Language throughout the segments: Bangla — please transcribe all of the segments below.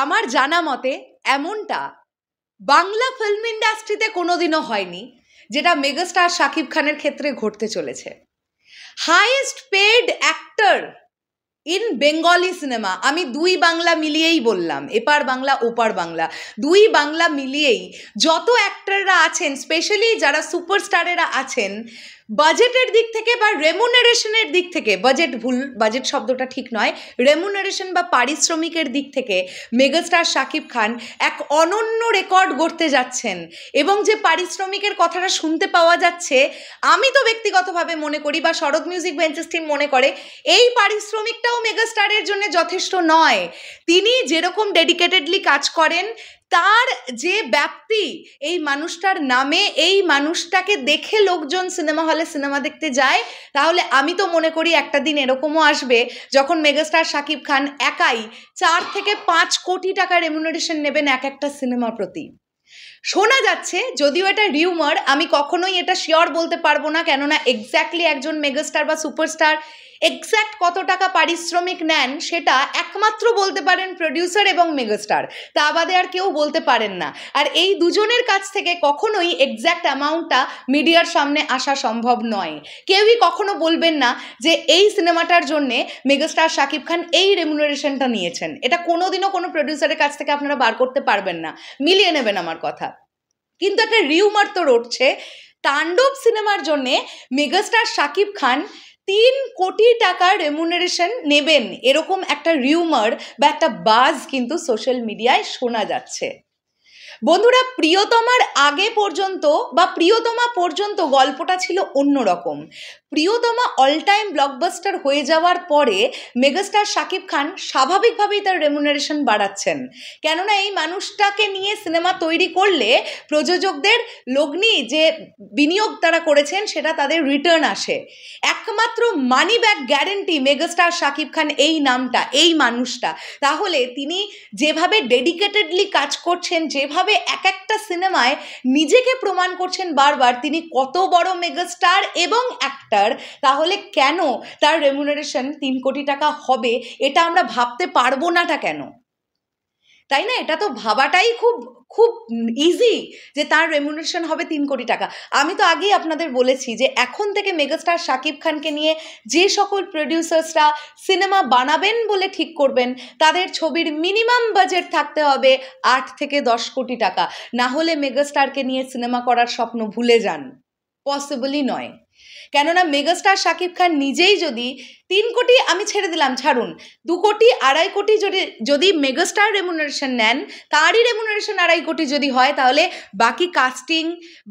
আমার জানা মতে এমনটা বাংলা ফিল্ম ইন্ডাস্ট্রিতে কোনোদিনও হয়নি যেটা মেগাস্টার শাকিব খানের ক্ষেত্রে ঘটতে চলেছে। Highest paid actor in Bengali cinema, আমি দুই বাংলা মিলিয়েই বললাম, এপার বাংলা ওপার বাংলা, দুই বাংলা মিলিয়েই যত অ্যাক্টররা আছেন, স্পেশালি যারা সুপারস্টারেরা আছেন, বাজেটের দিক থেকে বা রেমুনারেশনের দিক থেকে, বাজেট শব্দটা ঠিক নয়, রেমুনারেশন বা পারিশ্রমিকের দিক থেকে মেগাস্টার শাকিব খান এক অনন্য রেকর্ড গড়তে যাচ্ছেন। এবং যে পারিশ্রমিকের কথাটা শুনতে পাওয়া যাচ্ছে, আমি তো ব্যক্তিগতভাবে মনে করি বা শরৎ মিউজিক ভেঞ্চার্স টিম মনে করে এই পারিশ্রমিকটাও মেগাস্টারের জন্য যথেষ্ট নয়। তিনি যেরকম ডেডিকেটেডলি কাজ করেন, তার যে ব্যাপ্তি এই মানুষটার নামে, এই মানুষটাকে দেখে লোকজন সিনেমা হলে সিনেমা দেখতে যায়, তাহলে আমি তো মনে করি একটা দিন এরকমও আসবে যখন মেগাস্টার শাকিব খান একাই 4 থেকে 5 কোটি টাকা রেমুনারেশন নেবেন এক একটা সিনেমা প্রতি। শোনা যাচ্ছে, যদিও এটা রিউমার, আমি কখনোই এটা শিওর বলতে পারবো না, কেননা এক্স্যাক্টলি একজন মেগাস্টার বা সুপারস্টার এক্স্যাক্ট কত টাকা পারিশ্রমিক নেন সেটা একমাত্র বলতে পারেন প্রডিউসার এবং মেগাস্টার, তা বাদে আর কেউ বলতে পারেন না। আর এই দুজনের কাছ থেকে কখনোই এক্স্যাক্ট অ্যামাউন্টটা মিডিয়ার সামনে আসা সম্ভব নয়। কেউই কখনো বলবেন না যে এই সিনেমাটার জন্যে মেগাস্টার শাকিব খান এই রেমুনারেশনটা নিয়েছেন। এটা কোনোদিনও কোনো প্রডিউসারের কাছ থেকে আপনারা বার করতে পারবেন না, মিলিয়ে নেবেন আমার কথা। কিন্তু একটা রিউমার তো রটছে, তাণ্ডব সিনেমার জন্যে মেগাস্টার শাকিব খান 3 কোটি টাকার রেমুনারেশন নেবেন, এরকম একটা রিউমার বা একটা বাজ কিন্তু সোশ্যাল মিডিয়ায় শোনা যাচ্ছে। বন্ধুরা, প্রিয়তমার আগে পর্যন্ত বা প্রিয়তমা পর্যন্ত গল্পটা ছিল অন্যরকম। প্রিয়তমা অল টাইম ব্লকবাস্টার হয়ে যাওয়ার পরে মেগাস্টার শাকিব খান স্বাভাবিকভাবেই তার রেমুনারেশন বাড়াচ্ছেন, কেননা এই মানুষটাকে নিয়ে সিনেমা তৈরি করলে প্রযোজকদের লগ্নি যে বিনিয়োগ তারা করেছেন সেটা তাদের রিটার্ন আসে। একমাত্র money back guarantee megastar Shakib Khan এই নামটা, এই মানুষটা। তাহলে তিনি যেভাবে ডেডিকেটেডলি কাজ করছেন, যেভাবে এক একটা সিনেমায় নিজেকে প্রমাণ করছেন বারবার তিনি কত বড় মেগাস্টার এবং অ্যাক্টর, তাহলে কেন তার রেমুনারেশন 3 কোটি টাকা হবে এটা আমরা ভাবতে পারবো নাটা কেন? তাই না? এটা তো ভাবাটাই খুব খুব ইজি যে তার রেমুনারেশন হবে 3 কোটি টাকা। আমি তো আগেই আপনাদের বলেছি যে এখন থেকে মেগাস্টার শাকিব খানকে নিয়ে যে সকল প্রডিউসার্সরা সিনেমা বানাবেন বলে ঠিক করবেন, তাদের ছবির মিনিমাম বাজেট থাকতে হবে 8 থেকে 10 কোটি টাকা, না হলে মেগাস্টারকে নিয়ে সিনেমা করার স্বপ্ন ভুলে যান, পসিবলই নয়। কেননা মেগাস্টার শাকিব খান নিজেই যদি 3 কোটি, আমি ছেড়ে দিলাম, ছাড়ুন, 2 কোটি 2.5 কোটি যদি মেগাস্টার রেমুনারেশন নেন, তারই রেমুনারেশন 2.5 কোটি যদি হয়, তাহলে বাকি কাস্টিং,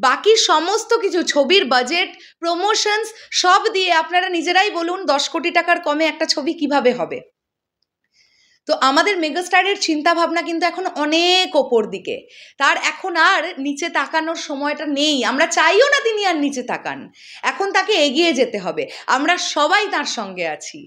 বাকি সমস্ত কিছু, ছবির বাজেট, প্রমোশনস সব দিয়ে আপনারা নিজেরাই বলুন 10 কোটি টাকার কমে একটা ছবি কিভাবে হবে? তো আমাদের মেগাস্টারের চিন্তা ভাবনা কিন্তু এখন অনেক ওপর দিকে, তার এখন আর নিচে তাকানোর সময়টা নেই। আমরা চাইও না তিনি আর নিচে তাকান, এখন তাকে এগিয়ে যেতে হবে, আমরা সবাই তার সঙ্গে আছি।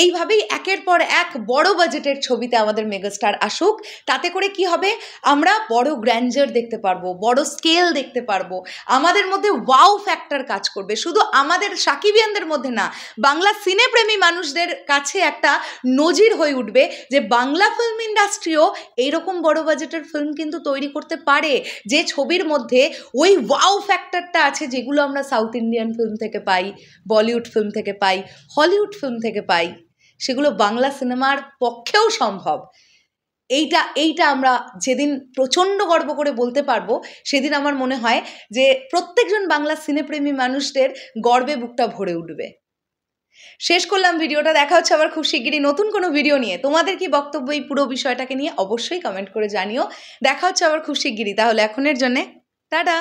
এইভাবেই একের পর এক বড় বাজেটের ছবিতে আমাদের মেগাস্টার আসুক, তাতে করে কি হবে, আমরা বড় গ্র্যান্ডার দেখতে পারবো, বড় স্কেল দেখতে পারবো, আমাদের মধ্যে ওয়াও ফ্যাক্টর কাজ করবে, শুধু আমাদের সাকিবিয়ানদের মধ্যে না, বাংলা সিনেপ্রেমী মানুষদের কাছে একটা নজির হয়ে উঠবে যে বাংলা ফিল্ম ইন্ডাস্ট্রিও এইরকম বড় বাজেটের ফিল্ম কিন্তু তৈরি করতে পারে, যে ছবির মধ্যে ওই ওয়াও ফ্যাক্টরটা আছে যেগুলো আমরা সাউথ ইন্ডিয়ান ফিল্ম থেকে পাই, বলিউড ফিল্ম থেকে পাই, হলিউড ফিল্ম থেকে পাই, সেগুলো বাংলা সিনেমার পক্ষেও সম্ভব। এইটা আমরা যেদিন প্রচণ্ড গর্ব করে বলতে পারবো, সেদিন আমার মনে হয় যে প্রত্যেকজন বাংলা সিনেপ্রেমী মানুষদের গর্বে বুকটা ভরে উঠবে। শেষ করলাম ভিডিওটা, দেখা হচ্ছে আবার খুব শিগগিরই নতুন কোনো ভিডিও নিয়ে। তোমাদের কি বক্তব্য এই পুরো বিষয়টাকে নিয়ে অবশ্যই কমেন্ট করে জানিও। দেখা হচ্ছে আবার খুব শিগগিরই, তাহলে এখনের জন্যে টাটা।